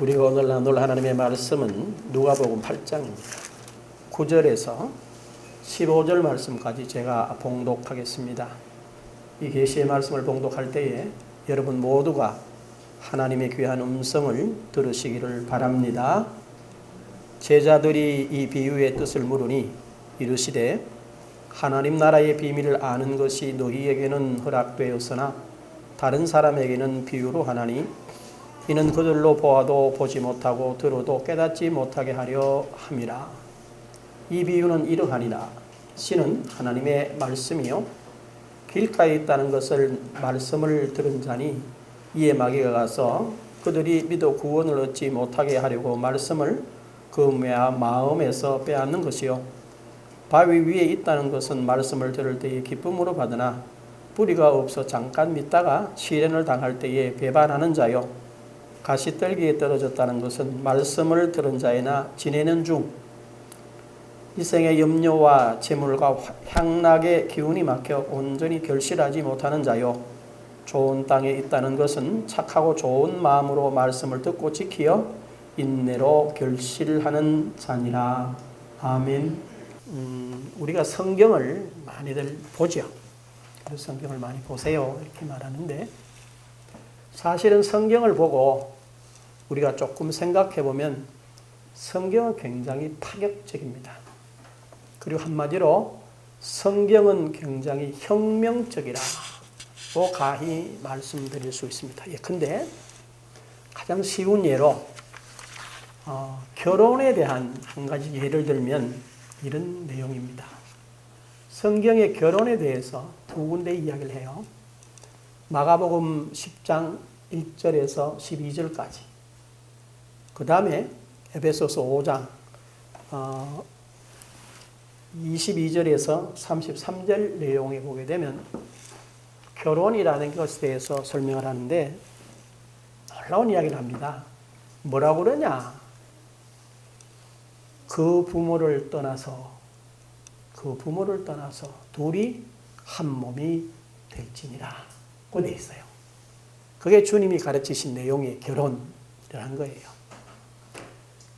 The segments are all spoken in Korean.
우리가 오늘 나눌 하나님의 말씀은 누가복음 8장입니다. 9절에서 15절 말씀까지 제가 봉독하겠습니다. 이 계시의 말씀을 봉독할 때에 여러분 모두가 하나님의 귀한 음성을 들으시기를 바랍니다. 제자들이 이 비유의 뜻을 물으니 이르시되 하나님 나라의 비밀을 아는 것이 너희에게는 허락되었으나 다른 사람에게는 비유로 하나니 이는 그들로 보아도 보지 못하고 들어도 깨닫지 못하게 하려 함이라. 이 비유는 이러하니라. 씨는 하나님의 말씀이요 길가에 있다는 것을 말씀을 들은 자니 이에 마귀가 가서 그들이 믿어 구원을 얻지 못하게 하려고 말씀을 그 마음에서 빼앗는 것이요 바위 위에 있다는 것은 말씀을 들을 때에 기쁨으로 받으나 뿌리가 없어 잠깐 믿다가 시련을 당할 때에 배반하는 자요 가시떨기에 떨어졌다는 것은 말씀을 들은 자이나 지내는 중 이 생의 염려와 재물과 향락의 기운이 막혀 온전히 결실하지 못하는 자요 좋은 땅에 있다는 것은 착하고 좋은 마음으로 말씀을 듣고 지키어 인내로 결실하는 자니라. 아멘. 우리가 성경을 많이들 보죠. 성경을 많이 보세요 이렇게 말하는데 사실은 성경을 보고 우리가 조금 생각해 보면 성경은 굉장히 파격적입니다. 그리고 한마디로 성경은 굉장히 혁명적이라고 가히 말씀드릴 수 있습니다. 예컨대 가장 쉬운 예로 결혼에 대한 한 가지 예를 들면 이런 내용입니다. 성경의 결혼에 대해서 두 군데 이야기를 해요. 마가복음 10장 1절에서 12절까지. 그 다음에 에베소서 5장 22절에서 33절 내용에 보게 되면 결혼이라는 것에 대해서 설명을 하는데 놀라운 이야기를 합니다. 뭐라고 그러냐? 그 부모를 떠나서 둘이 한 몸이 될지니라 고 되어 있어요. 그게 주님이 가르치신 내용의 결혼이라는 거예요.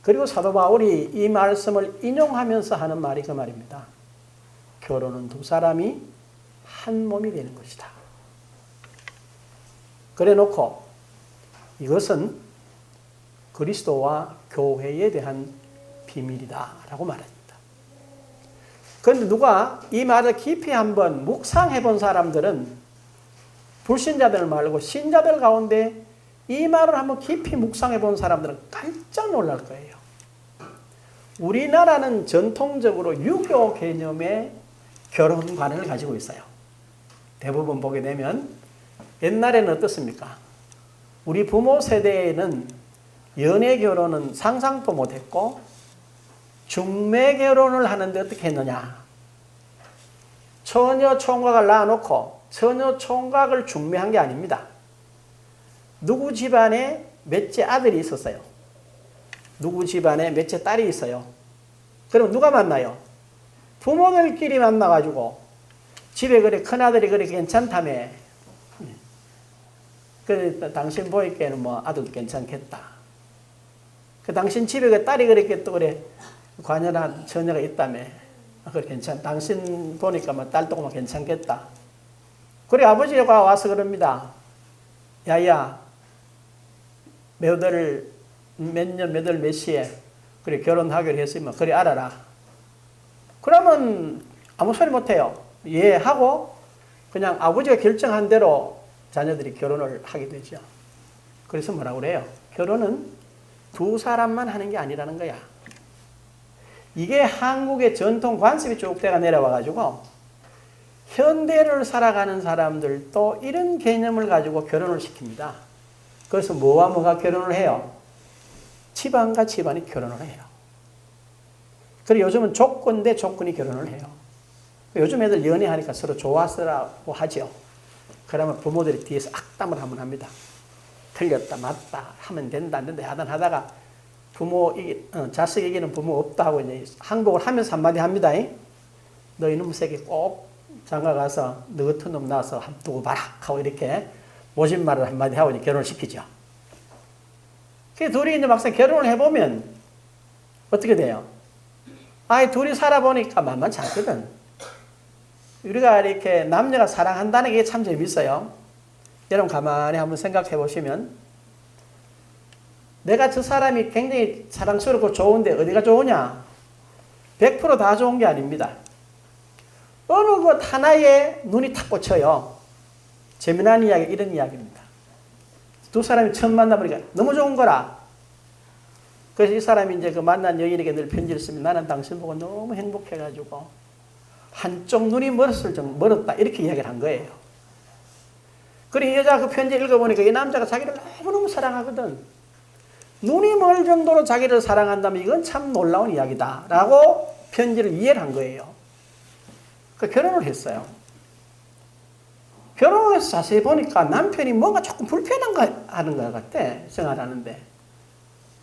그리고 사도 바울이 이 말씀을 인용하면서 하는 말이 그 말입니다. 결혼은 두 사람이 한 몸이 되는 것이다. 그래 놓고 이것은 그리스도와 교회에 대한 비밀이다라고 말합니다. 그런데 누가 이 말을 깊이 한번 묵상해 본 사람들은 불신자들 말고 신자들 가운데 이 말을 한번 깊이 묵상해 본 사람들은 깜짝 놀랄 거예요. 우리나라는 전통적으로 유교 개념의 결혼관을 가지고 있어요. 대부분 보게 되면 옛날에는 어떻습니까? 우리 부모 세대에는 연애 결혼은 상상도 못했고 중매 결혼을 하는데 어떻게 했느냐? 처녀 총각을 낳아놓고 처녀 총각을 중매한 게 아닙니다. 누구 집안에 몇째 아들이 있었어요. 누구 집안에 몇째 딸이 있어요. 그럼 누가 만나요? 부모들끼리 만나가지고 집에 그래 큰아들이 그래 괜찮다며. 그래 당신 보이기에는 뭐 아들도 괜찮겠다. 그 당신 집에 그 딸이 그랬겠다 그래 관연한 처녀가 있다며. 그래 괜찮. 당신 보니까 뭐 딸도 뭐 괜찮겠다. 그래 아버지가 와서 그럽니다. 야야 몇 년 몇 시에 그래 결혼하기로 했으면 그래 알아라. 그러면 아무 소리 못해요. 예 하고 그냥 아버지가 결정한 대로 자녀들이 결혼을 하게 되죠. 그래서 뭐라고 그래요? 결혼은 두 사람만 하는 게 아니라는 거야. 이게 한국의 전통 관습이 쭉 돼가 내려와가지고 현대를 살아가는 사람들도 이런 개념을 가지고 결혼을 시킵니다. 그래서 뭐와 뭐가 결혼을 해요? 집안과 집안이 결혼을 해요. 그리고 요즘은 조건 대 조건이 결혼을 해요. 요즘 애들 연애하니까 서로 좋아서라고 하죠. 그러면 부모들이 뒤에서 악담을 한번 합니다. 틀렸다 맞다 하면 된다 안 된다 하다가 자식에게는 부모 없다 하고 이제 항복을 하면서 한마디 합니다. 너 이놈 새끼 꼭 장가 가서 너 같은 놈 낳아서 두고 봐라 하고 이렇게 모진말을 한마디 하고 결혼을 시키죠. 둘이 이제 막상 결혼을 해보면 어떻게 돼요? 둘이 살아보니까 만만치 않거든. 우리가 이렇게 남녀가 사랑한다는 게 참 재밌어요. 여러분 가만히 한번 생각해 보시면 내가 저 사람이 굉장히 사랑스럽고 좋은데 어디가 좋으냐? 100% 좋은 게 아닙니다. 어느 것 하나에 눈이 탁 꽂혀요. 재미난 이야기, 이런 이야기입니다. 두 사람이 처음 만나보니까 너무 좋은 거라. 그래서 이 사람이 이제 그 만난 여인에게 늘 편지를 쓰면 나는 당신 보고 너무 행복해가지고 한쪽 눈이 멀었다. 이렇게 이야기를 한 거예요. 그리고 이 여자가 그 편지를 읽어보니까 이 남자가 자기를 너무너무 사랑하거든. 눈이 멀 정도로 자기를 사랑한다면 이건 참 놀라운 이야기다. 라고 편지를 이해를 한 거예요. 그 결혼을 했어요. 결혼을 해서 자세히 보니까 남편이 뭔가 조금 불편한 하는 것 같아. 생활하는데.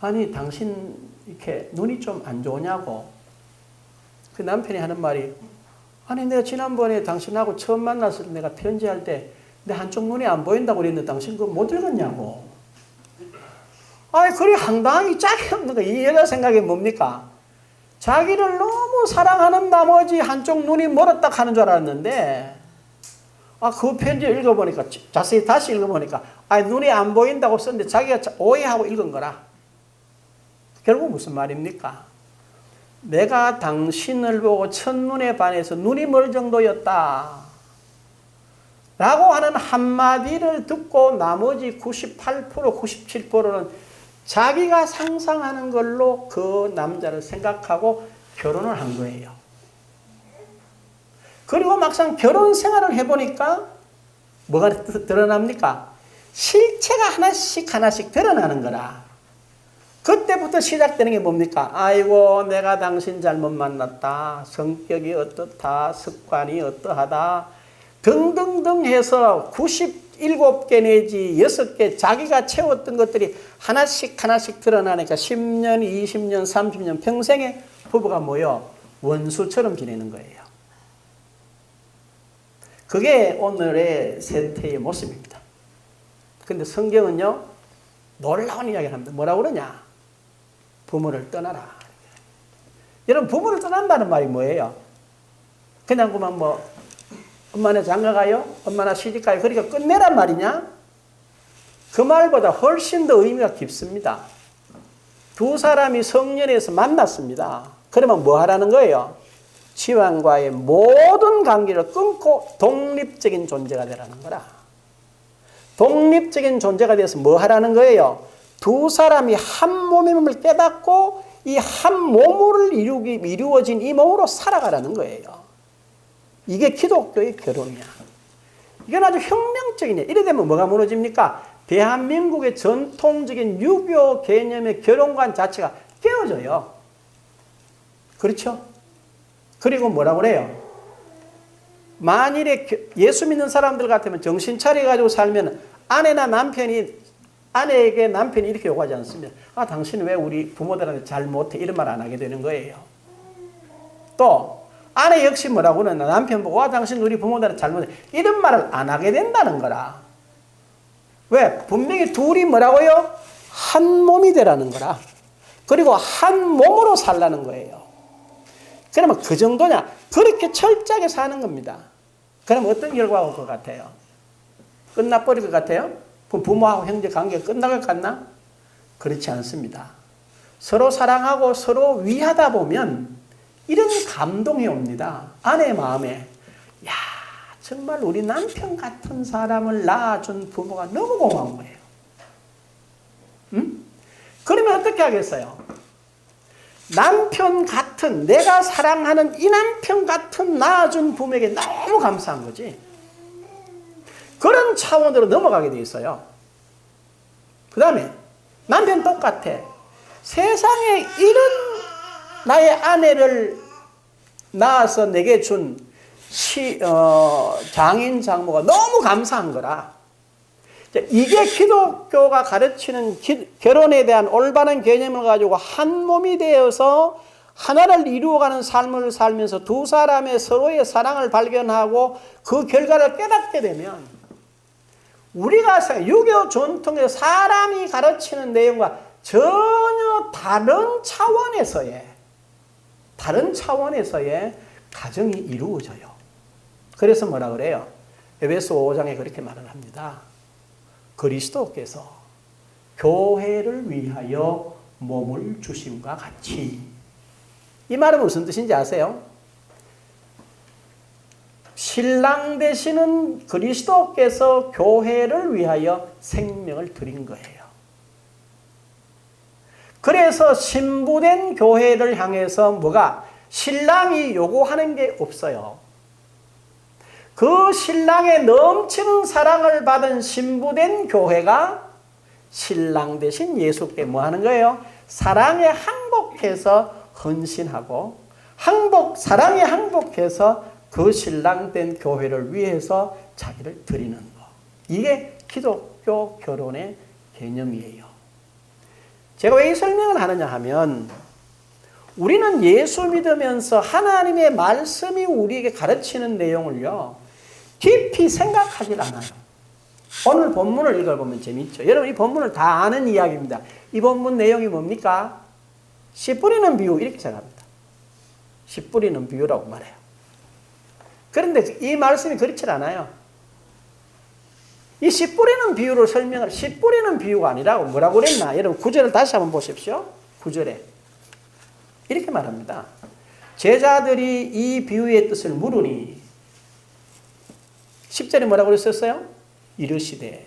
아니, 당신 이렇게 눈이 좀 안 좋으냐고. 그 남편이 하는 말이, 아니, 내가 지난번에 당신하고 처음 만났을 때 내가 편지할 때 내 한쪽 눈이 안 보인다고 그랬는데 당신 그거 못 읽었냐고. 아니, 그리 황당하기 짝이 없는 거. 이 여자 생각이 뭡니까? 자기를 너무 사랑하는 나머지 한쪽 눈이 멀었다 하는 줄 알았는데, 그 편지 읽어보니까, 자세히 다시 읽어보니까, 눈이 안 보인다고 썼는데 자기가 오해하고 읽은 거라. 결국 무슨 말입니까? 내가 당신을 보고 첫눈에 반해서 눈이 멀 정도였다. 라고 하는 한마디를 듣고 나머지 98%, 97%는 자기가 상상하는 걸로 그 남자를 생각하고 결혼을 한 거예요. 그리고 막상 결혼 생활을 해보니까 뭐가 드러납니까? 실체가 하나씩 드러나는 거라. 그때부터 시작되는 게 뭡니까? 아이고, 내가 당신 잘못 만났다. 성격이 어떻다. 습관이 어떠하다. 등등등 해서 97개 내지 6개 자기가 채웠던 것들이 하나씩 드러나니까 10년, 20년, 30년 평생에 부부가 모여 원수처럼 지내는 거예요. 그게 오늘의 세태의 모습입니다. 근데 성경은요, 놀라운 이야기를 합니다. 뭐라고 그러냐? 부모를 떠나라. 여러분, 부모를 떠난다는 말이 뭐예요? 그냥 그만 엄마네 장가가요? 엄마나 시집가요? 그러니까 끝내란 말이냐? 그 말보다 훨씬 더 의미가 깊습니다. 두 사람이 성년에서 만났습니다. 그러면 뭐 하라는 거예요? 지왕과의 모든 관계를 끊고 독립적인 존재가 되라는 거라. 독립적인 존재가 돼서 뭐 하라는 거예요? 두 사람이 한 몸임을 깨닫고 이 한 몸을 이루어진 이 몸으로 살아가라는 거예요. 이게 기독교의 결혼이야. 이건 아주 혁명적이네. 이래 되면 뭐가 무너집니까? 대한민국의 전통적인 유교 개념의 결혼관 자체가 깨어져요. 그렇죠? 그리고 뭐라고 그래요? 만일에 예수 믿는 사람들 같으면 정신 차려가지고 살면 아내에게 남편이 이렇게 요구하지 않습니다. 당신 왜 우리 부모들한테 잘 못해? 이런 말 안 하게 되는 거예요. 또 아내 역시 뭐라고 하나? 남편 보고 당신 우리 부모들한테 잘못해. 이런 말을 안 하게 된다는 거라. 왜? 분명히 둘이 뭐라고요? 한 몸이 되라는 거라. 그리고 한 몸으로 살라는 거예요. 그러면 그 정도냐? 그렇게 철저하게 사는 겁니다. 그럼 어떤 결과가 올 것 같아요? 끝나버릴 것 같아요? 부모하고 형제 관계가 끝나갈 것 같나? 그렇지 않습니다. 서로 사랑하고 서로 위하다 보면 이런 감동이 옵니다. 아내의 마음에, 야, 정말 우리 남편 같은 사람을 낳아준 부모가 너무 고마운 거예요. 응? 그러면 어떻게 하겠어요? 남편 같은, 내가 사랑하는 이 남편 같은 낳아준 부모에게 너무 감사한 거지. 그런 차원으로 넘어가게 돼 있어요. 그 다음에 남편 똑같아. 세상에 이런 나의 아내를 낳아서 내게 준 장인 장모가 너무 감사한 거라. 이게 기독교가 가르치는 결혼에 대한 올바른 개념을 가지고 한 몸이 되어서 하나를 이루어가는 삶을 살면서 두 사람의 서로의 사랑을 발견하고 그 결과를 깨닫게 되면 우리가 유교 전통의 사람이 가르치는 내용과 전혀 다른 차원에서의 가정이 이루어져요. 그래서 뭐라 그래요? 에베소 5장에 그렇게 말을 합니다. 그리스도께서 교회를 위하여 몸을 주심과 같이. 이 말은 무슨 뜻인지 아세요? 신랑 되시는 그리스도께서 교회를 위하여 생명을 드린 거예요. 그래서 신부된 교회를 향해서 뭐가? 신랑이 요구하는 게 없어요. 그 신랑의 넘치는 사랑을 받은 신부된 교회가 신랑 대신 예수께 뭐 하는 거예요? 사랑에 항복해서 헌신하고 사랑에 항복해서 그 신랑된 교회를 위해서 자기를 드리는 거. 이게 기독교 결혼의 개념이에요. 제가 왜 이 설명을 하느냐 하면 우리는 예수 믿으면서 하나님의 말씀이 우리에게 가르치는 내용을요 깊이 생각하질 않아요. 오늘 본문을 읽어보면 재밌죠. 여러분 이 본문을 다 아는 이야기입니다. 이 본문 내용이 뭡니까? 씨 뿌리는 비유 이렇게 생각합니다. 씨 뿌리는 비유라고 말해요. 그런데 이 말씀이 그렇지 않아요. 이 씨 뿌리는 비유를 씨 뿌리는 비유가 아니라고 뭐라고 그랬나? 여러분 9절을 다시 한번 보십시오. 9절에 이렇게 말합니다. 제자들이 이 비유의 뜻을 물으니 10절에 뭐라고 그랬었어요? 이르시되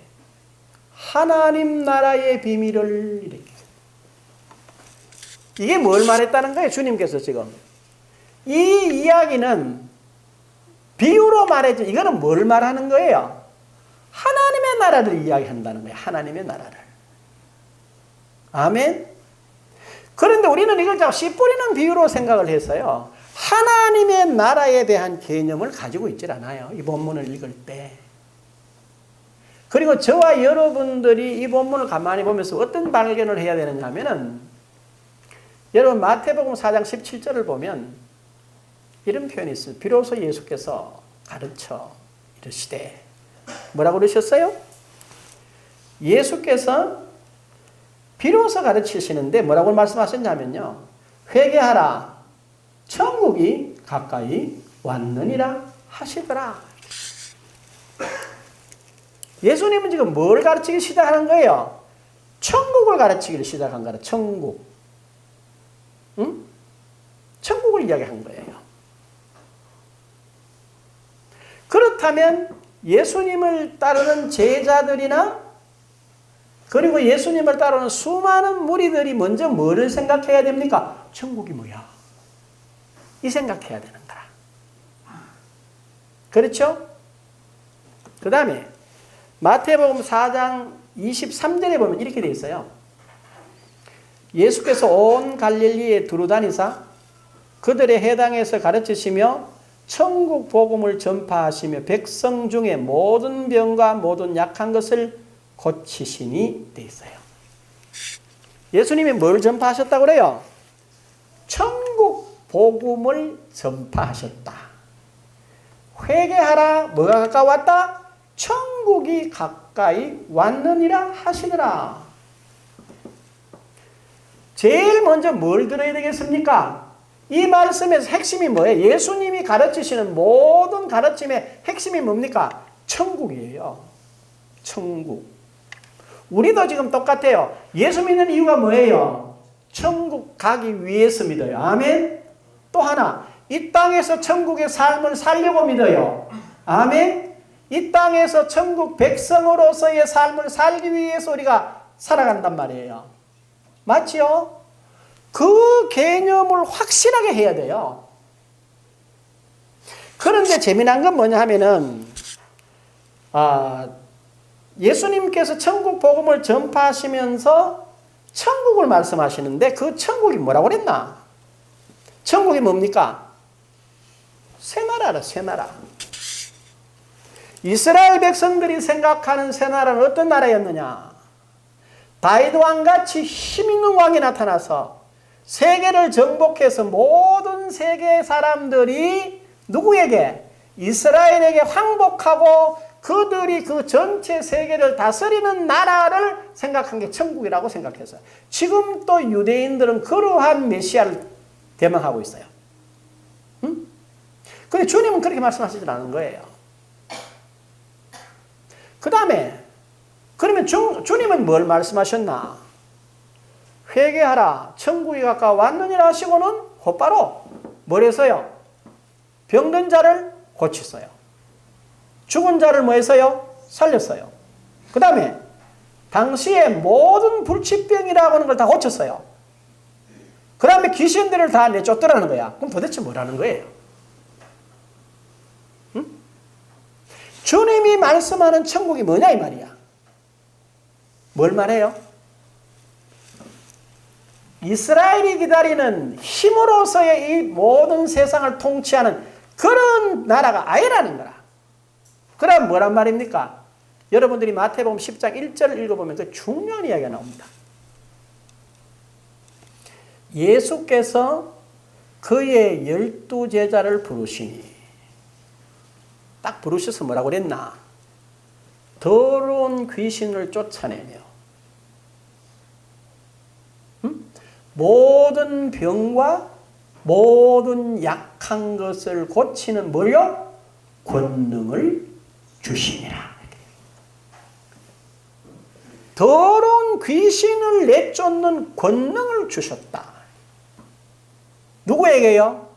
하나님 나라의 비밀을 이렇게. 이게 뭘 말했다는 거예요? 주님께서 지금 이 이야기는 비유로 말했죠. 이거는 뭘 말하는 거예요? 하나님의 나라를 이야기한다는 거예요. 하나님의 나라를. 아멘. 그런데 우리는 이걸 자꾸 씨 뿌리는 비유로 생각을 해서요. 하나님의 나라에 대한 개념을 가지고 있질 않아요. 이 본문을 읽을 때. 그리고 저와 여러분들이 이 본문을 가만히 보면서 어떤 발견을 해야 되느냐 하면은 여러분 마태복음 4장 17절을 보면 이런 표현이 있어요. 비로소 예수께서 가르쳐 이르시되 뭐라고 그러셨어요? 예수께서 비로소 가르치시는데 뭐라고 말씀하셨냐면요. 회개하라. 천국이 가까이 왔느니라 하시더라. 예수님은 지금 뭘 가르치기 시작하는 거예요? 천국을 가르치기를 시작한 거라. 천국. 응? 천국을 이야기한 거예요. 그렇다면 예수님을 따르는 제자들이나 그리고 예수님을 따르는 수많은 무리들이 먼저 뭐를 생각해야 됩니까? 천국이 뭐야? 이 생각해야 되는 거라. 그렇죠? 그 다음에 마태복음 4장 23절에 보면 이렇게 되어 있어요. 예수께서 온 갈릴리에 두루다니사 그들의 해당에서 가르치시며 천국 복음을 전파하시며 백성 중에 모든 병과 모든 약한 것을 고치시니 되어 있어요. 예수님이 뭘 전파하셨다고 그래요? 천국 복음을 전파하셨다. 회개하라. 뭐가 가까이 왔다? 천국이 가까이 왔느니라 하시더라. 제일 먼저 뭘 들어야 되겠습니까? 이 말씀에서 핵심이 뭐예요? 예수님이 가르치시는 모든 가르침의 핵심이 뭡니까? 천국이에요. 천국. 우리도 지금 똑같아요. 예수 믿는 이유가 뭐예요? 천국 가기 위해서 믿어요. 아멘. 또 하나, 이 땅에서 천국의 삶을 살려고 믿어요. 아멘. 이 땅에서 천국 백성으로서의 삶을 살기 위해서 우리가 살아간단 말이에요. 맞지요? 그 개념을 확실하게 해야 돼요. 그런데 재미난 건 뭐냐 하면은 예수님께서 천국 복음을 전파하시면서 천국을 말씀하시는데 그 천국이 뭐라고 그랬나? 천국이 뭡니까? 새 나라라, 새 나라. 이스라엘 백성들이 생각하는 새 나라는 어떤 나라였느냐? 다윗 왕같이 힘있는 왕이 나타나서 세계를 정복해서 모든 세계 사람들이 누구에게? 이스라엘에게 항복하고 그들이 그 전체 세계를 다스리는 나라를 생각한 게 천국이라고 생각했어요. 지금 또 유대인들은 그러한 메시아를 대망하고 있어요. 응? 근데 주님은 그렇게 말씀하시지 않은 거예요. 그 다음에 그러면 주님은 뭘 말씀하셨나? 회개하라 천국이 가까워왔느니라 하시고는 곧바로 뭘 했어요? 병든 자를 고쳤어요. 죽은 자를 뭐 했어요? 살렸어요. 그 다음에 당시에 모든 불치병이라고 하는 걸 다 고쳤어요. 그 다음에 귀신들을 다 내쫓더라는 거야. 그럼 도대체 뭐라는 거예요? 응? 주님이 말씀하는 천국이 뭐냐 이 말이야. 뭘 말해요? 이스라엘이 기다리는 힘으로서의 이 모든 세상을 통치하는 그런 나라가 아니라는 거라. 그럼 뭐란 말입니까? 여러분들이 마태복음 10장 1절을 읽어보면 그 중요한 이야기가 나옵니다. 예수께서 그의 12제자를 부르시니 딱 부르셔서 뭐라고 그랬나? 더러운 귀신을 쫓아내며 모든 병과 모든 약한 것을 고치는 뭐요? 권능을 주시니라. 더러운 귀신을 내쫓는 권능을 주셨다. 누구에게요?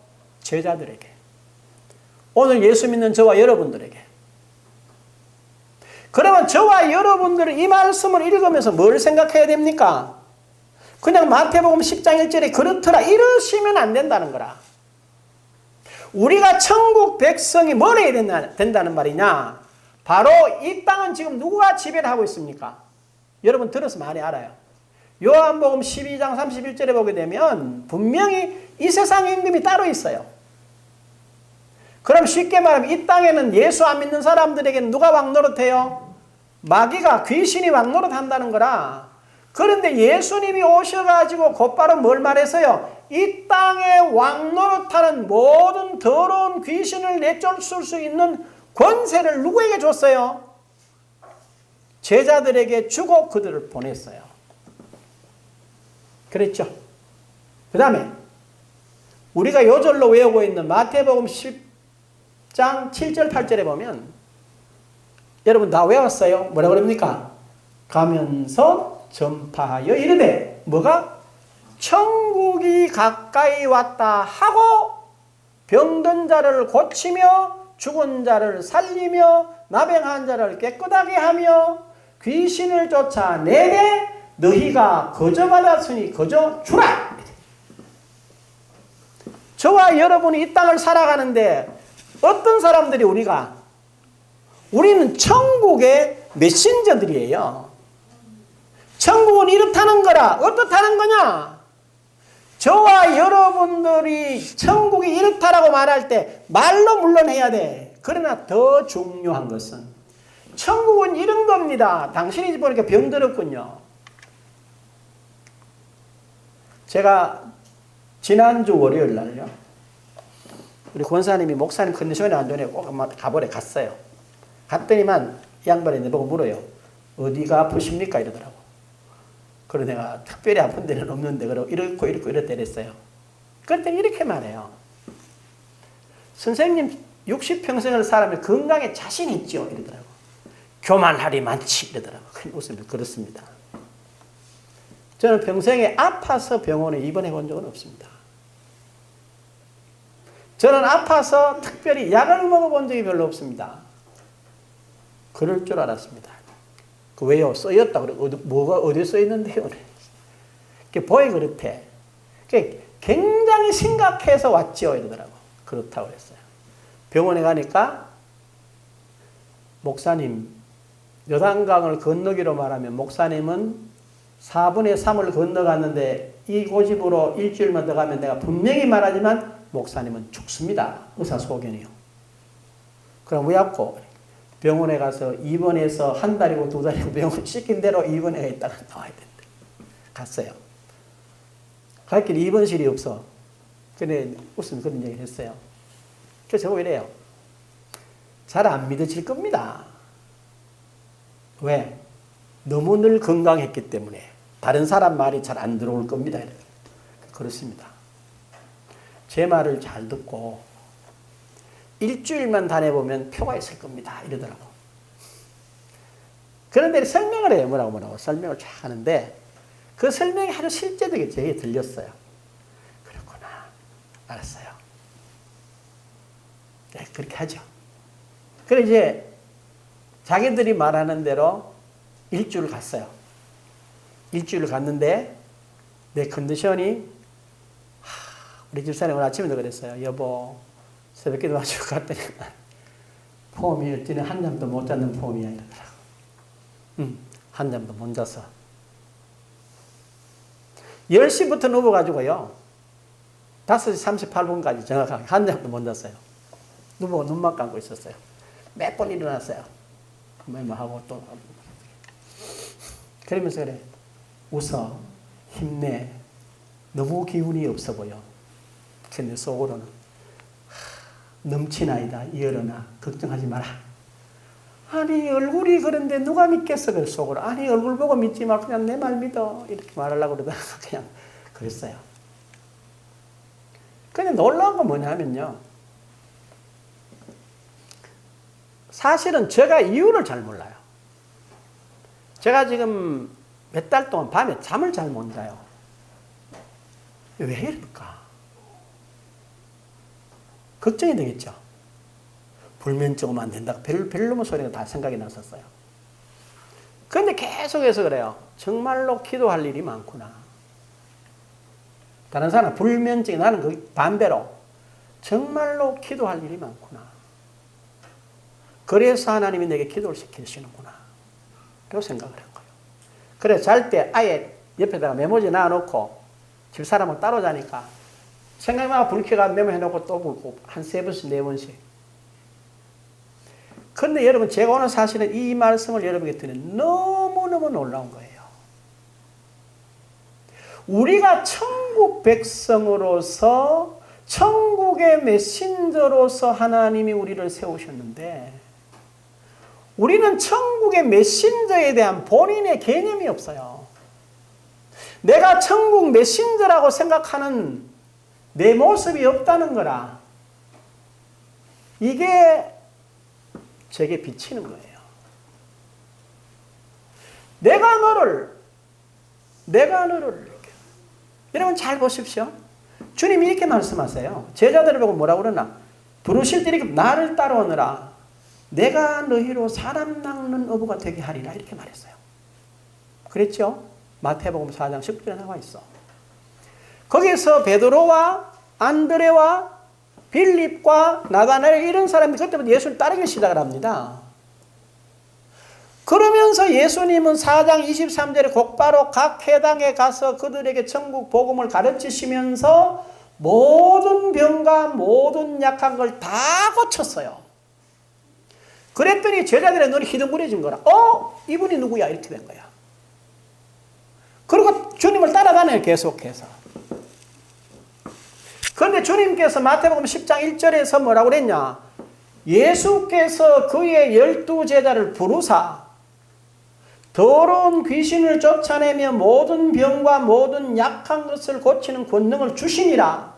제자들에게. 오늘 예수 믿는 저와 여러분들에게. 그러면 저와 여러분들은 이 말씀을 읽으면서 뭘 생각해야 됩니까? 그냥 마태복음 10장 1절에 그렇더라 이러시면 안 된다는 거라. 우리가 천국 백성이 뭘 해야 된다는 말이냐? 바로 이 땅은 지금 누가 지배를 하고 있습니까? 여러분 들어서 많이 알아요. 요한복음 12장 31절에 보게 되면 분명히 이 세상 임금이 따로 있어요. 그럼 쉽게 말하면 이 땅에는 예수 안 믿는 사람들에게는 누가 왕노릇해요? 마귀가 귀신이 왕노릇한다는 거라. 그런데 예수님이 오셔가지고 곧바로 뭘 말했어요? 이 땅에 왕노릇하는 모든 더러운 귀신을 내쫓을 수 있는 권세를 누구에게 줬어요? 제자들에게 주고 그들을 보냈어요. 그랬죠? 그 다음에 우리가 요절로 외우고 있는 마태복음 10장 7절 8절에 보면 여러분 다 외웠어요? 뭐라 그럽니까? 가면서 전파하여 이르되 뭐가? 천국이 가까이 왔다 하고 병든 자를 고치며 죽은 자를 살리며 나병한 자를 깨끗하게 하며 귀신을 쫓아내되 너희가 거저 받았으니 거저 주라. 저와 여러분이 이 땅을 살아가는데 어떤 사람들이 우리는 천국의 메신저들이에요. 천국은 이렇다는 거라. 어떻다는 거냐? 저와 여러분들이 천국이 이렇다라고 말할 때 말로 물론 해야 돼. 그러나 더 중요한 것은 천국은 이런 겁니다. 당신이 보니까 병들었군요. 제가 지난주 월요일 날요. 우리 권사님이 목사님 컨디션이 안 좋네 꼭 한번 가보래 갔어요. 갔더니만 이 양반이 내보고 물어요. 어디가 아프십니까? 이러더라고. 그래서 내가 특별히 아픈 데는 없는데 그러고 이렇고 이렇다 이랬어요. 그랬더니 이렇게 말해요. 선생님 60평생을 살면 건강에 자신 있죠? 이러더라고. 교만할이 많지? 이러더라고. 웃으면서 그렇습니다. 저는 평생에 아파서 병원에 입원해 본 적은 없습니다. 저는 아파서 특별히 약을 먹어본 적이 별로 없습니다. 그럴 줄 알았습니다. 그 왜요? 써였다 그래. 뭐가 어디에 써 있는데요? 그게 보이 그렇대. 굉장히 심각해서 왔죠. 이러더라고. 그렇다고 그랬어요. 병원에 가니까 목사님, 요단강을 건너기로 말하면 목사님은 4분의 3을 건너갔는데 이 고집으로 일주일만 더 가면 내가 분명히 말하지만 목사님은 죽습니다. 의사소견이요. 그럼 왜 왔고? 병원에 가서 입원해서 한 달이고 두 달이고 병원 시킨 대로 입원해 있다가 나와야 된대. 갔어요. 갈 길에 입원실이 없어. 근데 무슨 그런 얘기를 했어요. 그래서 제가 이래요. 잘 안 믿어질 겁니다. 왜? 너무 늘 건강했기 때문에 다른 사람 말이 잘 안 들어올 겁니다. 그렇습니다. 제 말을 잘 듣고 일주일만 다녀보면 표가 있을 겁니다. 이러더라고. 그런데 설명을 해요. 뭐라고 설명을 쫙 하는데 그 설명이 아주 실제적이게 제게 들렸어요. 그렇구나. 알았어요. 네, 그렇게 하죠. 그래 이제 자기들이 말하는 대로 일주일 갔어요. 일주일 갔는데 내 컨디션이 우리 집사님 오늘 아침에도 그랬어요. 여보 새벽기도 마치고 갔더니 폼이 어찌나 한 잠도 못 자는 폼이야 이러더라고. 한 잠도 못 자서 10시부터 누워가지고요 5시 38분까지 정확하게 한 잠도 못 잤어요. 누워 눈만 감고 있었어요. 몇 번 일어났어요. 뭐 하고 또 그러면서 그래 웃어 힘내 너무 기운이 없어 보여. 근데 속으로는 넘치나이다 이어러나 걱정하지 마라. 아니 얼굴이 그런데 누가 믿겠어. 그 속으로 아니 얼굴 보고 믿지 마 그냥 내 말 믿어 이렇게 말하려고 그러다가 그냥 그랬어요. 근데 놀라운 건 뭐냐면요 사실은 제가 이유를 잘 몰라요. 제가 지금 몇 달 동안 밤에 잠을 잘 못 자요. 왜 이럴까? 걱정이 되겠죠. 불면증 오면 안 된다. 별로만 소리가 다 생각이 났었어요. 그런데 계속해서 그래요. 정말로 기도할 일이 많구나. 다른 사람은 불면증이 나는 그 반대로 정말로 기도할 일이 많구나. 그래서 하나님이 내게 기도를 시키시는구나. 라고 생각을 한 거예요. 그래서 잘 때 아예 옆에다가 메모지 놔놓고 집사람하고 따로 자니까 생각만 불 켜가 메모해놓고 또 불고 한 3번씩 4번씩. 그런데 여러분 제가 오늘 사실은 이 말씀을 여러분에게 드리는 너무너무 놀라운 거예요. 우리가 천국 백성으로서 천국의 메신저로서 하나님이 우리를 세우셨는데 우리는 천국의 메신저에 대한 본인의 개념이 없어요. 내가 천국 메신저라고 생각하는 내 모습이 없다는 거라. 이게 제게 비치는 거예요. 내가 너를 이렇게. 여러분 잘 보십시오. 주님이 이렇게 말씀하세요. 제자들을 보고 뭐라고 그러나? 부르실 때 이렇게 나를 따라오느라 내가 너희로 사람 낚는 어부가 되게 하리라 이렇게 말했어요. 그랬죠? 마태복음 4장 10절에 나와 있어. 거기서 베드로와 안드레와 빌립과 나다나엘 이런 사람이 그때부터 예수를 따르기 시작을 합니다. 그러면서 예수님은 4장 23절에 곧바로 각 회당에 가서 그들에게 천국 복음을 가르치시면서 모든 병과 모든 약한 걸 다 고쳤어요. 그랬더니 제자들의 눈이 희둥그레진 거라. 이분이 누구야? 이렇게 된 거야. 그리고 주님을 따라다녀요. 계속해서. 그런데 주님께서 마태복음 10장 1절에서 뭐라고 그랬냐? 예수께서 그의 12제자를 부르사 더러운 귀신을 쫓아내며 모든 병과 모든 약한 것을 고치는 권능을 주시니라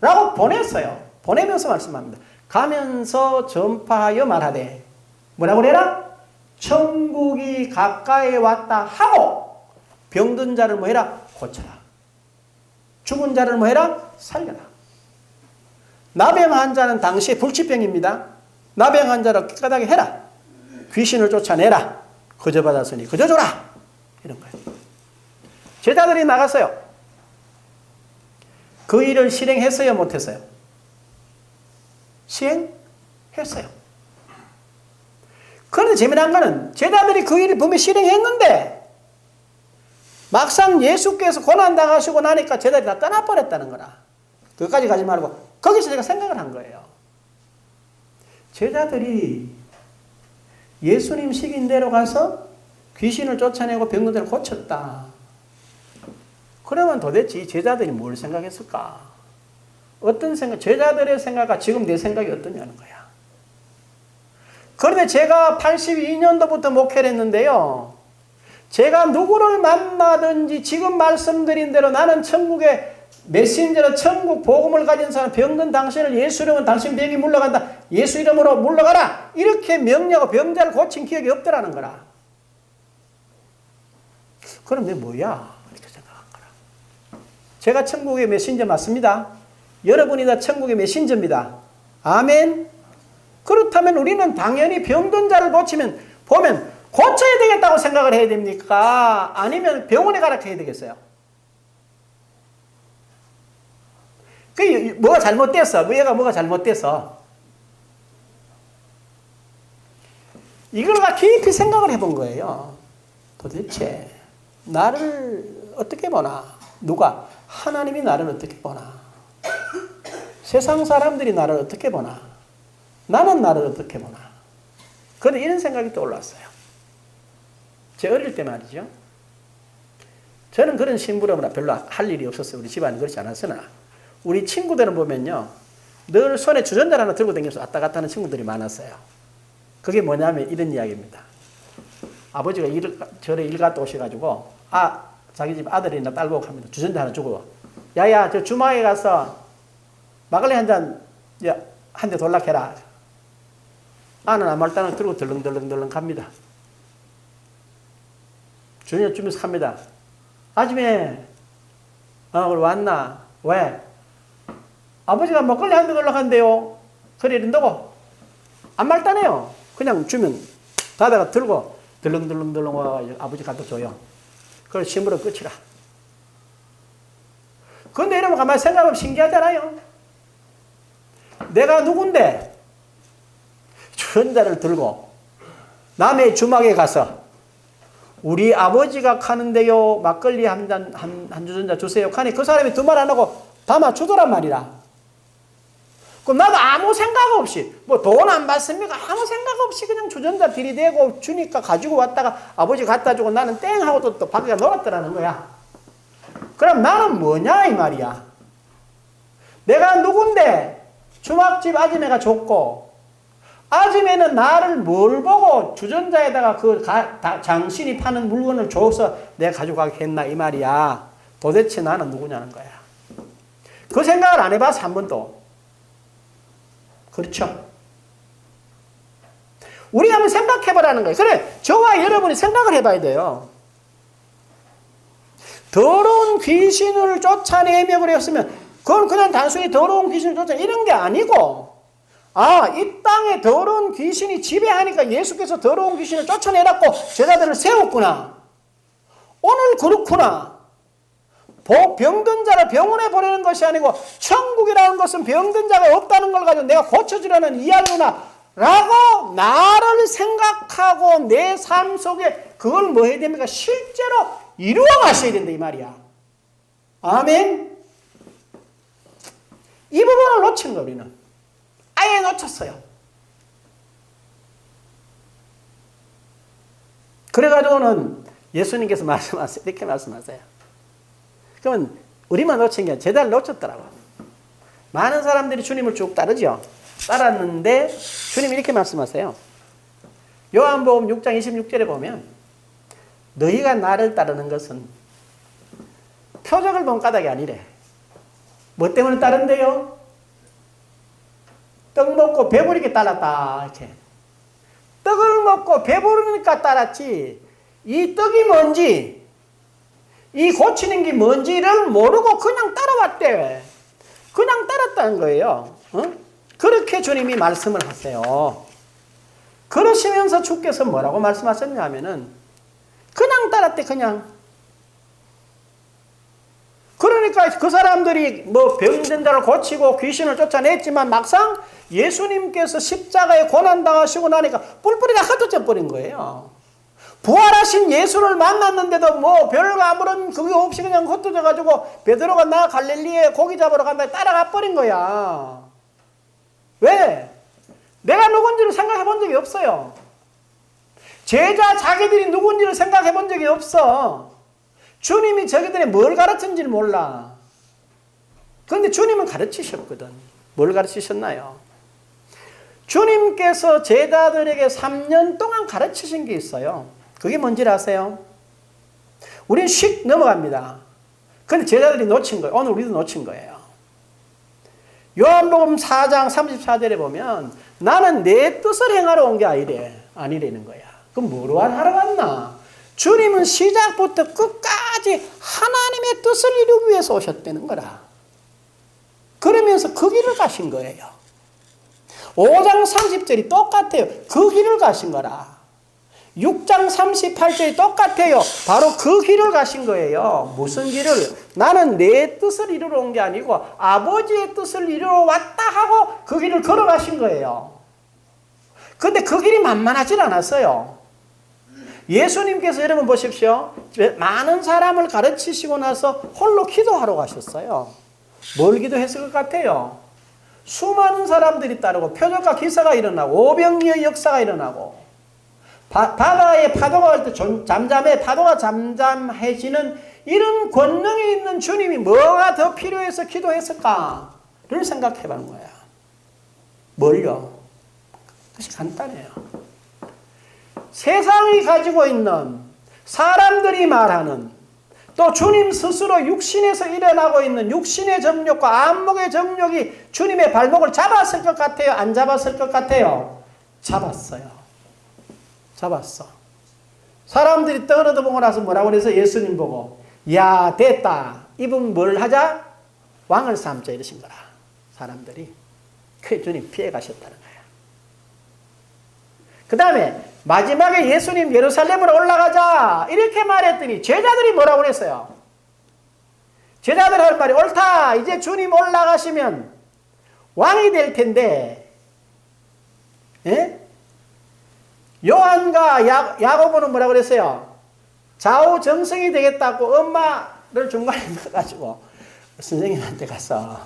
라고 보냈어요. 보내면서 말씀합니다. 가면서 전파하여 말하되 뭐라고 그래라? 천국이 가까이 왔다 하고 병든 자를 뭐 해라? 고쳐라. 죽은 자를 뭐 해라? 살려라. 나병 환자는 당시에 불치병입니다. 나병 환자를 깨끗하게 해라. 귀신을 쫓아내라. 거저 받았으니 거저 줘라. 이런 거예요. 제자들이 나갔어요. 그 일을 실행했어요? 못했어요? 시행했어요. 그런데 재미난 거는 제자들이 그 일을 분명히 실행했는데 막상 예수께서 고난당하시고 나니까 제자들이 다 떠나버렸다는 거라. 그것까지 가지 말고 거기서 제가 생각을 한 거예요. 제자들이 예수님 시킨 대로 가서 귀신을 쫓아내고 병든 자를 고쳤다. 그러면 도대체 이 제자들이 뭘 생각했을까? 어떤 생각, 제자들의 생각과 지금 내 생각이 어떠냐는 거야. 그런데 제가 82년도부터 목회를 했는데요. 제가 누구를 만나든지 지금 말씀드린 대로 나는 천국의 메신저로 천국 복음을 가진 사람, 병든 당신을 예수 이름으로 당신 병이 물러간다. 예수 이름으로 물러가라. 이렇게 명령하고 병자를 고친 기억이 없더라는 거라. 그럼 내 뭐야? 이렇게 생각한 거라. 제가 천국의 메신저 맞습니다. 여러분이 다 천국의 메신저입니다. 아멘. 그렇다면 우리는 당연히 병든 자를 보면 고쳐야 되겠다고 생각을 해야 됩니까? 아니면 병원에 가라 해야 되겠어요? 그 뭐가 잘못됐어? 얘가 뭐가 잘못됐어? 이걸 깊이 생각을 해본 거예요. 도대체 나를 어떻게 보나? 누가? 하나님이 나를 어떻게 보나? 세상 사람들이 나를 어떻게 보나? 나는 나를 어떻게 보나? 그런데 이런 생각이 떠올랐어요. 제 어릴 때 말이죠. 저는 그런 심부름을 별로 할 일이 없었어요. 우리 집안이 그렇지 않았으나 우리 친구들은 보면요. 늘 손에 주전자를 하나 들고 다니면서 왔다 갔다 하는 친구들이 많았어요. 그게 뭐냐면 이런 이야기입니다. 아버지가 절에 일 갔다 오셔가지고 자기 집 아들이나 딸 보고 합니다. 주전자 하나 주고 야야 저 주막에 가서 막걸리 한 잔 한 대 돌락해라. 아는 아말단을 들고 덜렁덜렁 갑니다. 주전자 주면서 갑니다. 아침에 그래 왔나? 왜? 아버지가 막걸리 한 대 돌락한대요. 그래 이런다고? 안 말다네요. 그냥 주면 다다가 들고 덜렁덜렁 와 아버지 갖다 줘요. 그걸 심으로 끝이라. 그런데 이러면 가만히 생각하면 신기하잖아요. 내가 누군데 주전자를 들고 남의 주막에 가서 우리 아버지가 가는데요 막걸리 한 주전자 주세요. 하니 그 사람이 두 말 안 하고 담아 주더란 말이라. 그럼 나도 아무 생각 없이 뭐 돈 안 받습니까? 아무 생각 없이 그냥 주전자 들이대고 주니까 가지고 왔다가 아버지 갖다 주고 나는 땡 하고 또 밖에 놀았더라는 거야. 그럼 나는 뭐냐 이 말이야. 내가 누군데 주막집 아줌매가 줬고 아줌매는 나를 뭘 보고 주전자에다가 장신이 파는 물건을 줘서 내가 가져가게 했나 이 말이야. 도대체 나는 누구냐는 거야. 그 생각을 안 해봐서 한 번도. 그렇죠? 우리 한번 생각해보라는 거예요. 그래, 저와 여러분이 생각을 해봐야 돼요. 더러운 귀신을 쫓아내며 그랬으면 그건 그냥 단순히 더러운 귀신을 쫓아내 이런 게 아니고 이 땅에 더러운 귀신이 지배하니까 예수께서 더러운 귀신을 쫓아내라고 제자들을 세웠구나. 오늘 그렇구나. 병든 자를 병원에 보내는 것이 아니고 천국이라는 것은 병든 자가 없다는 걸 가지고 내가 고쳐주려는 이야기구나 라고 나를 생각하고 내 삶 속에 그걸 뭐 해야 됩니까? 실제로 이루어 가셔야 된다 이 말이야. 아멘. 이 부분을 놓친 거 우리는. 아예 놓쳤어요. 그래가지고는 예수님께서 말씀하세요. 이렇게 말씀하세요. 그러면 우리만 놓친 게 아니라 제자를 놓쳤더라고. 많은 사람들이 주님을 쭉 따르죠. 따랐는데 주님이 이렇게 말씀하세요. 요한복음 6장 26절에 보면 너희가 나를 따르는 것은 표적을 본 까닭이 아니래. 뭐 때문에 따른대요? 떡 먹고 배부르게 따랐다. 이렇게. 떡을 먹고 배부르니까 따랐지. 이 떡이 뭔지 이 고치는 게 뭔지를 모르고 그냥 따라왔대. 그냥 따랐다는 거예요. 그렇게 주님이 말씀을 하세요. 그러시면서 주께서 뭐라고 말씀하셨냐 하면은 그냥 따랐대 그냥. 그러니까 그 사람들이 뭐 병든 자를 고치고 귀신을 쫓아냈지만 막상 예수님께서 십자가에 고난당하시고 나니까 뿔뿔이 다 흩어져 버린 거예요. 부활하신 예수를 만났는데도 뭐 별 아무런 그게 없이 그냥 흩어져 가지고 베드로가 나 갈릴리에 고기 잡으러 간다 따라가 버린 거야. 왜? 내가 누군지를 생각해 본 적이 없어요. 제자 자기들이 누군지를 생각해 본 적이 없어. 주님이 저기들이 뭘 가르쳤는지를 몰라. 그런데 주님은 가르치셨거든. 뭘 가르치셨나요? 주님께서 제자들에게 3년 동안 가르치신 게 있어요. 그게 뭔지 아세요? 우리는 휙 넘어갑니다. 근데 제자들이 놓친 거예요. 오늘 우리도 놓친 거예요. 요한복음 4장 34절에 보면 나는 내 뜻을 행하러 온 게 아니라는 거야. 그럼 뭐로 하러 왔나? 주님은 시작부터 끝까지 하나님의 뜻을 이루기 위해서 오셨다는 거라. 그러면서 그 길을 가신 거예요. 5장 30절이 똑같아요. 그 길을 가신 거라. 6장 38절이 똑같아요. 바로 그 길을 가신 거예요. 무슨 길을? 나는 내 뜻을 이루러 온 게 아니고 아버지의 뜻을 이루러 왔다 하고 그 길을 걸어가신 거예요. 근데 그 길이 만만하진 않았어요. 예수님께서 여러분 보십시오. 많은 사람을 가르치시고 나서 홀로 기도하러 가셨어요. 뭘 기도했을 것 같아요? 수많은 사람들이 따르고 표적과 기사가 일어나고 오병이의 역사가 일어나고 바다에 파도가 올 때 잠잠해 파도가 잠잠해지는 이런 권능이 있는 주님이 뭐가 더 필요해서 기도했을까를 생각해 보는 거야. 뭘요? 그것이 간단해요. 세상이 가지고 있는 사람들이 말하는 또 주님 스스로 육신에서 일어나고 있는 육신의 정욕과 안목의 정욕이 주님의 발목을 잡았을 것 같아요? 안 잡았을 것 같아요? 잡았어요. 잡았어. 사람들이 떠들어보고 나서 뭐라고 그래서 예수님 보고 야 됐다. 이분 뭘 하자? 왕을 삼자 이러신 거라. 사람들이. 그 주님 피해 가셨다는 거야. 그 다음에 마지막에 예수님 예루살렘으로 올라가자 이렇게 말했더니 제자들이 뭐라고 그랬어요? 제자들 할 말이 옳다. 이제 주님 올라가시면 왕이 될 텐데 예? 요한과 야고보는 뭐라고 그랬어요? 좌우정성이 되겠다고 엄마를 중간에 넣어가지고 선생님한테 가서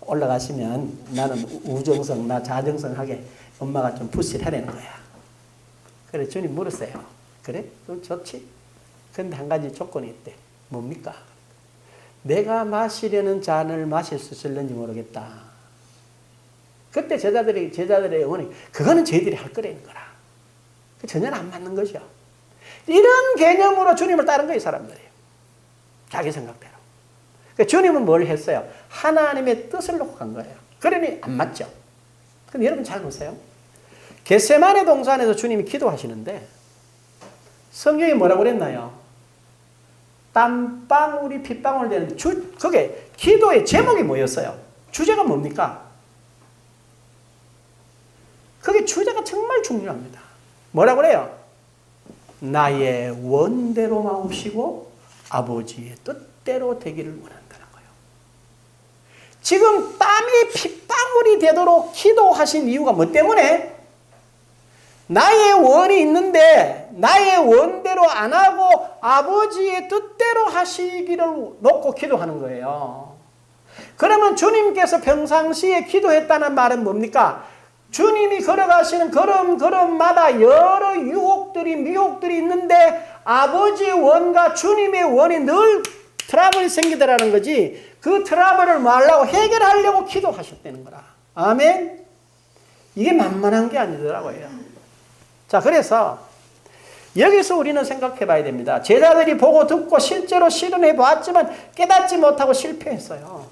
올라가시면 나는 우정성, 나 좌정성하게 엄마가 좀 푸시하라는 거야. 그래 주님 물었어요. 그래? 그럼 좋지. 근데 한 가지 조건이 있대. 뭡니까? 내가 마시려는 잔을 마실 수 있을는지 모르겠다. 그때 제자들의 영혼이 그거는 저희들이 할 거라는 거라. 전혀 안 맞는 거죠. 이런 개념으로 주님을 따른 거예요, 사람들이. 자기 생각대로. 그러니까 주님은 뭘 했어요? 하나님의 뜻을 놓고 간 거예요. 그러니 안 맞죠. 근데 여러분 잘 보세요. 겟세마네 동산에서 주님이 기도하시는데 성경이 뭐라고 그랬나요? 땀방울이 핏방울 되는데 그게 기도의 제목이 뭐였어요? 주제가 뭡니까? 그게 주제가 정말 중요합니다. 뭐라고 그래요? 나의 원대로 마옵시고 아버지의 뜻대로 되기를 원한다는 거예요. 지금 땀이 핏방울이 되도록 기도하신 이유가 뭐 때문에? 나의 원이 있는데 나의 원대로 안 하고 아버지의 뜻대로 하시기를 놓고 기도하는 거예요. 그러면 주님께서 평상시에 기도했다는 말은 뭡니까? 주님이 걸어가시는 걸음마다 여러 유혹들이 미혹들이 있는데 아버지의 원과 주님의 원이 늘 트러블이 생기더라는 거지. 그 트러블을 말라고 해결하려고 기도하셨다는 거라. 아멘. 이게 만만한 게 아니더라고요. 자, 그래서 여기서 우리는 생각해 봐야 됩니다. 제자들이 보고 듣고 실제로 실현해 보았지만 깨닫지 못하고 실패했어요.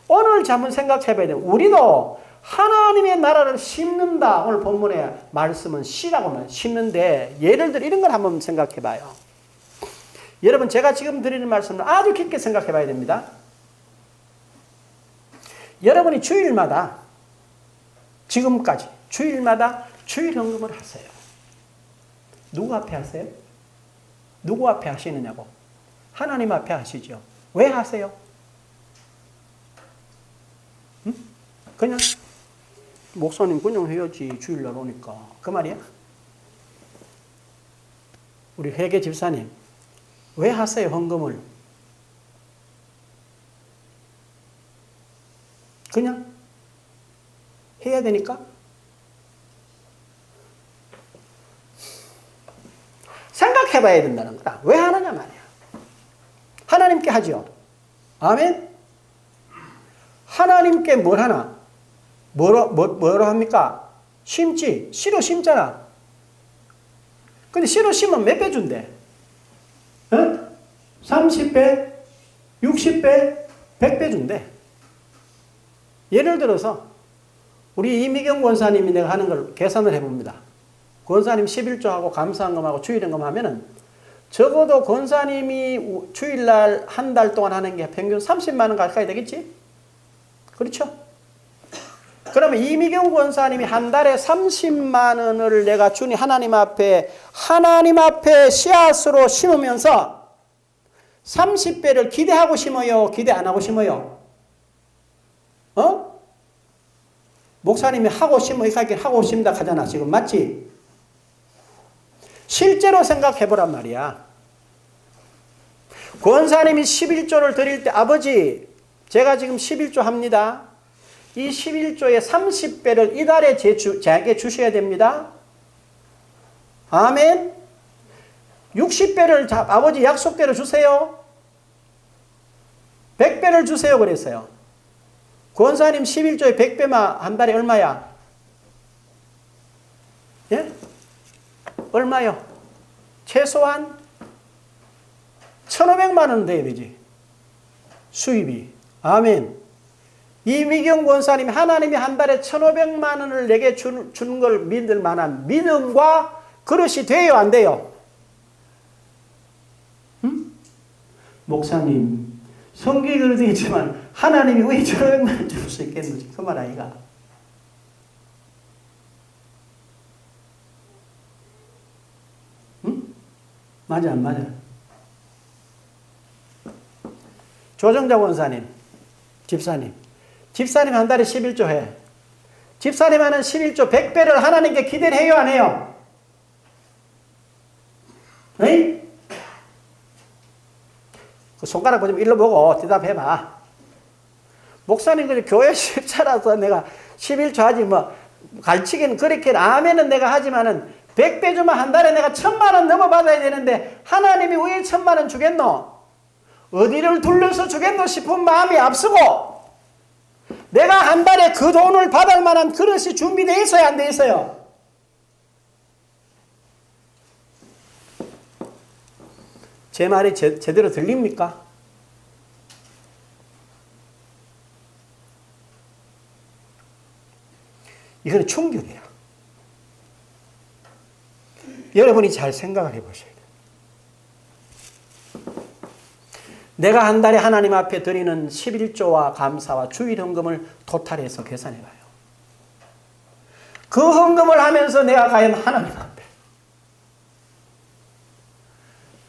오늘 한번 생각해 봐야 돼요. 우리도 하나님의 나라를 심는다. 오늘 본문의 말씀은 씨라고 심는데 예를 들어 이런 걸 한번 생각해 봐요. 여러분 제가 지금 드리는 말씀을 아주 깊게 생각해 봐야 됩니다. 여러분이 주일마다 지금까지 주일마다 주일 헌금을 하세요. 누구 앞에 하세요? 누구 앞에 하시느냐고? 하나님 앞에 하시죠. 왜 하세요? 응? 그냥 목사님 그냥 해야지 주일날 오니까 그 말이야? 우리 회계 집사님 왜 하세요 헌금을? 그냥 해야 되니까? 생각해 봐야 된다는 거다. 왜 하느냐 말이야. 하나님께 하죠. 아멘? 하나님께 뭘 하나? 뭐로 합니까? 심지. 씨로 심잖아. 근데 씨로 심으면 몇 배 준대? 30배, 60배, 100배 준대. 예를 들어서 우리 이미경 권사님이 내가 하는 걸 계산을 해봅니다. 권사님 11조하고 감사헌금하고 주일헌금 하면은 적어도 권사님이 주일날 한 달 동안 하는 게 평균 30만 원 가까이 되겠지? 그렇죠? 그러면 이미경 권사님이 한 달에 30만 원을 내가 하나님 앞에 씨앗으로 심으면서 30배를 기대하고 심어요? 기대 안 하고 심어요? 목사님이 하고 심어, 이렇게 하고 심다 하잖아. 지금 맞지? 실제로 생각해 보란 말이야. 권사님이 11조를 드릴 때 아버지 제가 지금 11조 합니다. 이 11조의 30배를 이달에 제게 주셔야 됩니다. 아멘. 60배를 아버지 약속대로 주세요. 100배를 주세요 그랬어요. 권사님 11조의 100배만 한 달에 얼마야? 예? 얼마요? 최소한 1,500만 원 돼야 되지. 수입이. 아멘. 이미경 권사님이 하나님이 한 달에 1,500만 원을 내게 주는 걸 믿을 만한 믿음과 그릇이 돼요, 안 돼요? 목사님, 성경에 그렇게 있지만 하나님이 왜 1,500만 원 줄 수 있겠는지 그 말 아이가? 맞아, 안 맞아? 조정자 권사님, 집사님 한 달에 11조 해. 집사님 하는 11조 100배를 하나님께 기대를 해요, 안 해요? 에이? 그 손가락 좀 일로 보고 대답해봐. 목사님, 그 교회 십자라서 내가 11조 하지, 가르치기는 그렇게, 아멘은 내가 하지만은 100배 주면 한 달에 내가 1,000만 원 넘어받아야 되는데, 하나님이 왜 1,000만 원 주겠노? 어디를 둘러서 주겠노 싶은 마음이 앞서고, 내가 한 달에 그 돈을 받을 만한 그릇이 준비되어 있어야 안 돼 있어요? 제 말이 제대로 들립니까? 이거는 충격이에요. 여러분이 잘 생각을 해보셔야 돼요. 내가 한 달에 하나님 앞에 드리는 11조와 감사와 주일헌금을 토탈해서 계산해봐요. 그 헌금을 하면서 내가 과연 하나님 앞에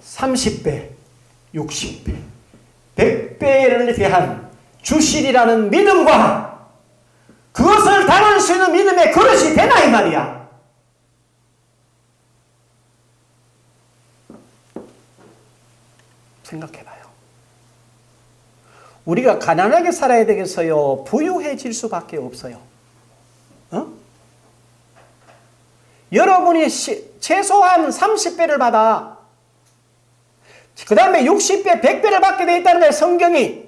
30배, 60배, 100배를 대한 주실이라는 믿음과 그것을 담을 수 있는 믿음의 그릇이 되나 이 말이야. 생각해봐요. 우리가 가난하게 살아야 되겠어요? 부유해질 수밖에 없어요. 여러분이 최소한 30배를 받아. 그 다음에 60배, 100배를 받게 되어 있다는 거예요, 성경이.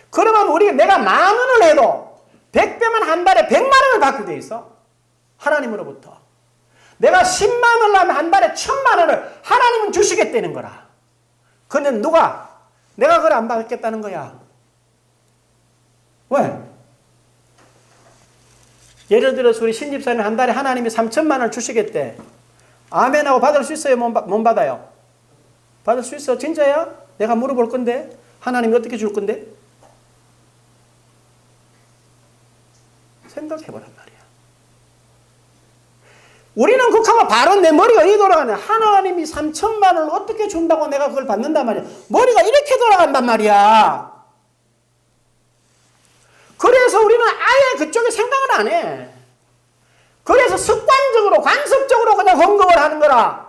그러면 내가 10,000원을 해도 100배만 한 달에 100만 원을 받게 되어 있어. 하나님으로부터. 내가 10만 원을 하면 한 달에 1,000만 원을 하나님은 주시겠다는 거라. 근데 누가? 내가 그걸 안 받겠다는 거야. 왜? 예를 들어서 우리 신집사님 한 달에 하나님이 3,000만 원을 주시겠대. 아멘하고 받을 수 있어요? 못 받아요? 받을 수 있어? 진짜야? 내가 물어볼 건데? 하나님이 어떻게 줄 건데? 생각해보란 말이야. 우리는 그렇게 바로 내 머리가 이 돌아가네. 하나님이 3,000만 원을 어떻게 준다고 내가 그걸 받는단 말이야. 머리가 이렇게 돌아간단 말이야. 그래서 우리는 아예 그쪽에 생각을 안 해. 그래서 습관적으로, 관습적으로 그냥 헌금을 하는 거라.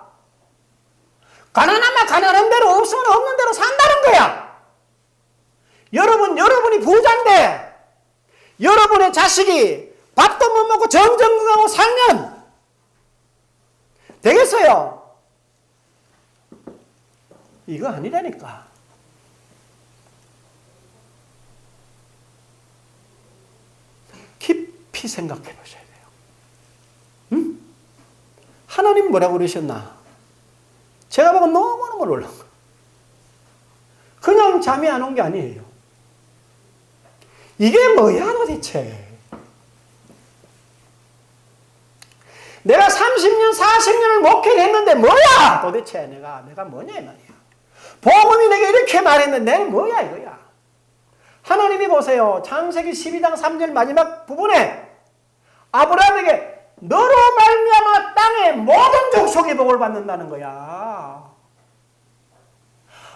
가난하면 가난한 대로, 없으면 없는 대로 산다는 거야. 여러분이 부자인데, 여러분의 자식이 밥도 못 먹고 정정하고 살면 되겠어요? 이거 아니라니까. 깊이 깊이 생각해 보셔야 돼요. 응? 하나님 뭐라고 그러셨나? 제가 보고 너무너무 놀란 거예요. 그냥 잠이 안 온 게 아니에요. 이게 뭐야 도대체? 내가 30년, 40년을 목회를 했는데 뭐야 도대체 내가 뭐냐 이 말이야. 복음이 내게 이렇게 말했는데 내가 뭐야 이거야. 하나님이 보세요. 창세기 12장 3절 마지막 부분에 아브라함에게 너로 말미암아 땅의 모든 족속이 복을 받는다는 거야.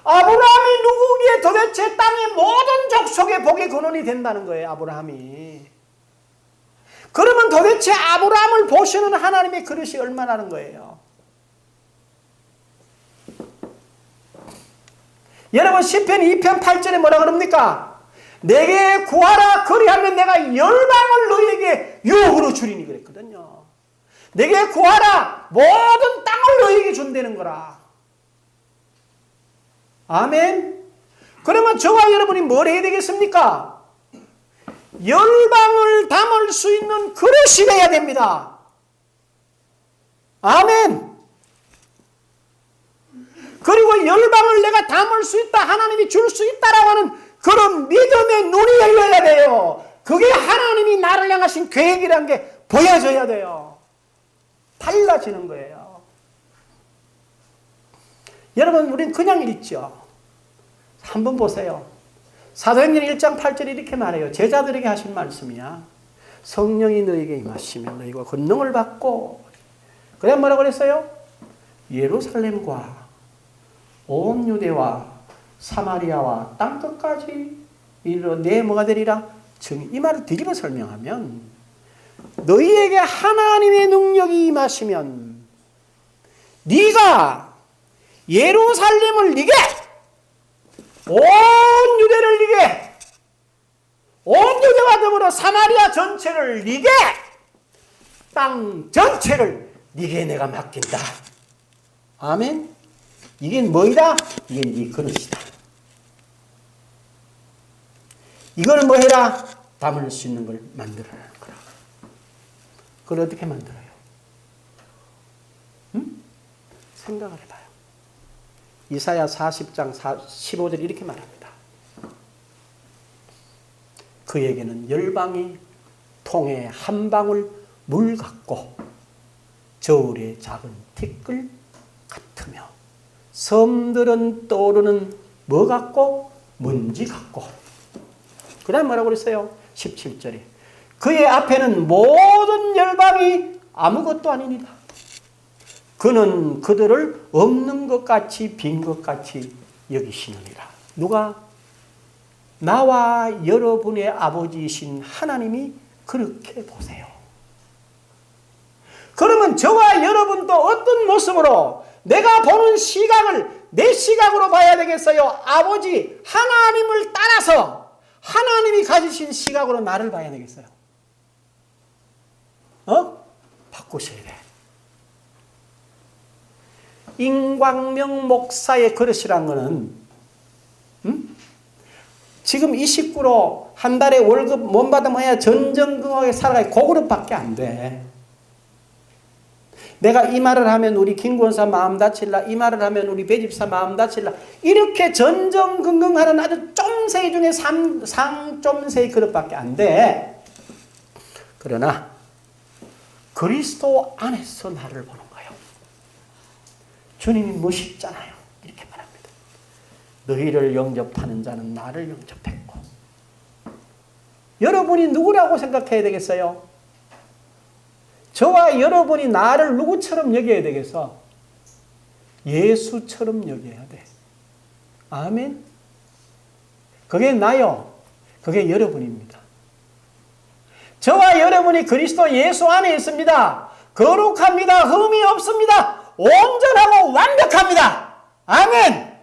아브라함이 누구기에 도대체 땅의 모든 족속의 복의 근원이 된다는 거예요. 아브라함이. 그러면 도대체 아브라함을 보시는 하나님의 그릇이 얼마나는 거예요. 여러분 시편 2편 8절에 뭐라 그럽니까? 내게 구하라 그리하면 내가 열방을 너희에게 유혹으로 주리니 그랬거든요. 내게 구하라 모든 땅을 너희에게 준다는 거라. 아멘. 그러면 저와 여러분이 뭘 해야 되겠습니까? 열방을 담을 수 있는 그릇이 되어야 됩니다. 아멘. 그리고 열방을 내가 담을 수 있다, 하나님이 줄 수 있다라고 하는 그런 믿음의 눈이 열려야 돼요. 그게 하나님이 나를 향하신 계획이라는 게 보여져야 돼요. 달라지는 거예요. 여러분 우린 그냥 읽죠. 한번 보세요. 사도행전 1장 8절에 이렇게 말해요. 제자들에게 하신 말씀이야. 성령이 너에게 임하시면 너희가 권능을 받고, 그래 뭐라고 그랬어요? 예루살렘과 온 유대와 사마리아와 땅끝까지 이르러 내 뭐가 되리라? 이 말을 뒤집어 설명하면 너희에게 하나님의 능력이 임하시면 네가 예루살렘을 이게 온 유대를 이게 온 유대와 더불어 사마리아 전체를 이게 땅 전체를 네게 내가 맡긴다. 아멘. 이게 뭐이다? 이게 네 그릇이다. 이걸 뭐 해라? 담을 수 있는 걸 만들어라는 거라. 그걸 어떻게 만들어요? 응? 생각을 해봐요. 이사야 40장 15절 이렇게 말합니다. 그에게는 열방이 통에 한 방울 물 같고 저울의 작은 티끌 같으며 섬들은 떠오르는 뭐 같고 먼지 같고, 그 다음 뭐라고 그랬어요? 17절에 그의 앞에는 모든 열방이 아무것도 아니니라. 그는 그들을 없는 것 같이 빈 것 같이 여기시느니라. 누가? 나와 여러분의 아버지이신 하나님이 그렇게 보세요. 그러면 저와 여러분도 어떤 모습으로 내가 보는 시각을 내 시각으로 봐야 되겠어요? 아버지 하나님을 따라서 하나님이 가지신 시각으로 나를 봐야 되겠어요? 바꾸셔야 돼. 임광명 목사의 그릇이란 거는 지금 이 식구로 한 달에 월급 못 받으면 전전긍긍하게 살아가야 그 그릇밖에 안 돼. 내가 이 말을 하면 우리 김권사 마음 다칠라, 이 말을 하면 우리 배집사 마음 다칠라, 이렇게 전전긍긍하는 아주 쫌세이 중에 상쫌세이 그릇밖에 안 돼. 그러나 그리스도 안에서 나를 보는 거예요. 주님이 멋있잖아요. 이렇게 말합니다. 너희를 영접하는 자는 나를 영접했고. 여러분이 누구라고 생각해야 되겠어요? 저와 여러분이 나를 누구처럼 여겨야 되겠어? 예수처럼 여겨야 돼. 아멘. 그게 나요. 그게 여러분입니다. 저와 여러분이 그리스도 예수 안에 있습니다. 거룩합니다. 흠이 없습니다. 온전하고 완벽합니다. 아멘.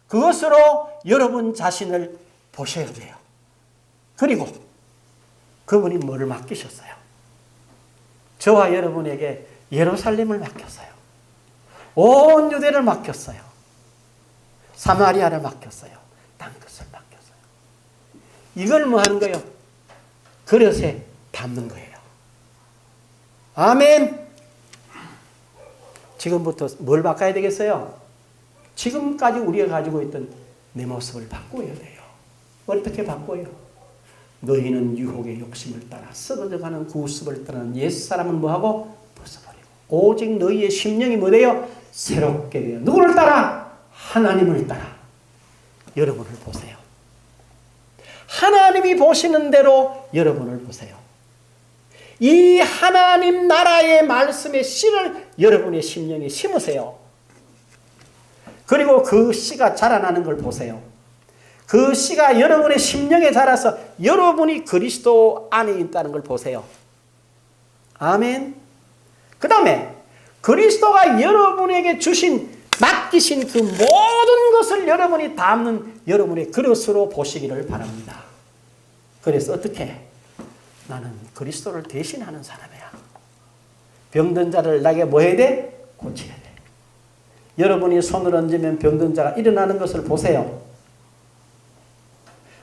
그것으로 여러분 자신을 보셔야 돼요. 그리고 그분이 뭐를 맡기셨어요? 저와 여러분에게 예루살렘을 맡겼어요. 온 유대를 맡겼어요. 사마리아를 맡겼어요. 땅끝을 맡겼어요. 이걸 뭐 하는 거예요? 그릇에 담는 거예요. 아멘. 지금부터 뭘 바꿔야 되겠어요? 지금까지 우리가 가지고 있던 내 모습을 바꿔야 돼요. 어떻게 바꿔요? 너희는 유혹의 욕심을 따라 썩어져가는 구습을 따르는 옛사람은 뭐하고? 벗어버리고 오직 너희의 심령이 뭐래요? 새롭게 되어 누구를 따라? 하나님을 따라. 여러분을 보세요. 하나님이 보시는 대로 여러분을 보세요. 이 하나님 나라의 말씀의 씨를 여러분의 심령에 심으세요. 그리고 그 씨가 자라나는 걸 보세요. 그 씨가 여러분의 심령에 자라서 여러분이 그리스도 안에 있다는 걸 보세요. 아멘. 그 다음에 그리스도가 여러분에게 맡기신 그 모든 것을 여러분이 담는 여러분의 그릇으로 보시기를 바랍니다. 그래서 어떻게? 나는 그리스도를 대신하는 사람이야. 병든 자를 나에게 뭐 해야 돼? 고쳐야 돼. 여러분이 손을 얹으면 병든 자가 일어나는 것을 보세요.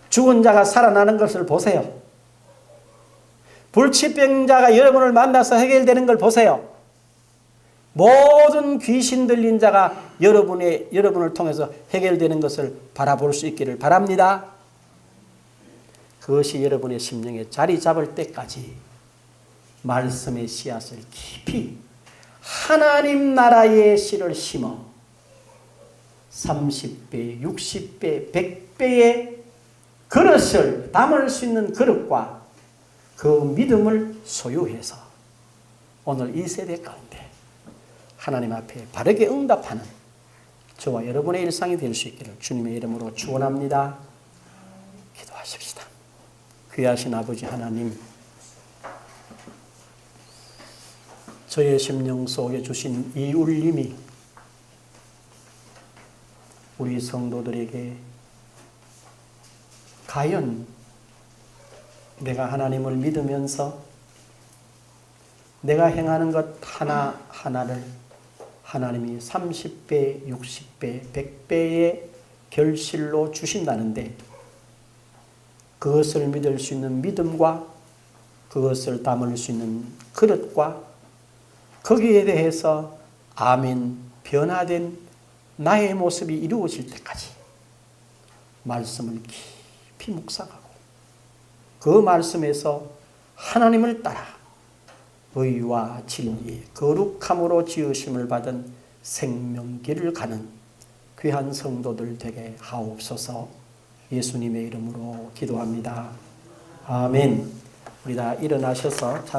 죽은 자가 살아나는 것을 보세요. 불치병자가 여러분을 만나서 해결되는 걸 보세요. 모든 귀신 들린 자가 여러분을 통해서 해결되는 것을 바라볼 수 있기를 바랍니다. 그것이 여러분의 심령에 자리 잡을 때까지 말씀의 씨앗을 깊이 하나님 나라의 씨를 심어 30배, 60배, 100배의 그릇을 담을 수 있는 그릇과 그 믿음을 소유해서 오늘 이 세대 가운데 하나님 앞에 바르게 응답하는 저와 여러분의 일상이 될 수 있기를 주님의 이름으로 축원합니다. 기도하십시다. 귀하신 아버지 하나님, 저의 심령 속에 주신 이 울림이 우리 성도들에게 과연 내가 하나님을 믿으면서 내가 행하는 것 하나하나를 하나님이 30배, 60배, 100배의 결실로 주신다는데 그것을 믿을 수 있는 믿음과 그것을 담을 수 있는 그릇과 거기에 대해서 아멘 변화된 나의 모습이 이루어질 때까지 말씀을 깊이 묵상하고 그 말씀에서 하나님을 따라 의와 진리, 거룩함으로 지으심을 받은 생명길을 가는 귀한 성도들 되게 하옵소서. 예수님의 이름으로 기도합니다. 아멘. 우리 다 일어나셔서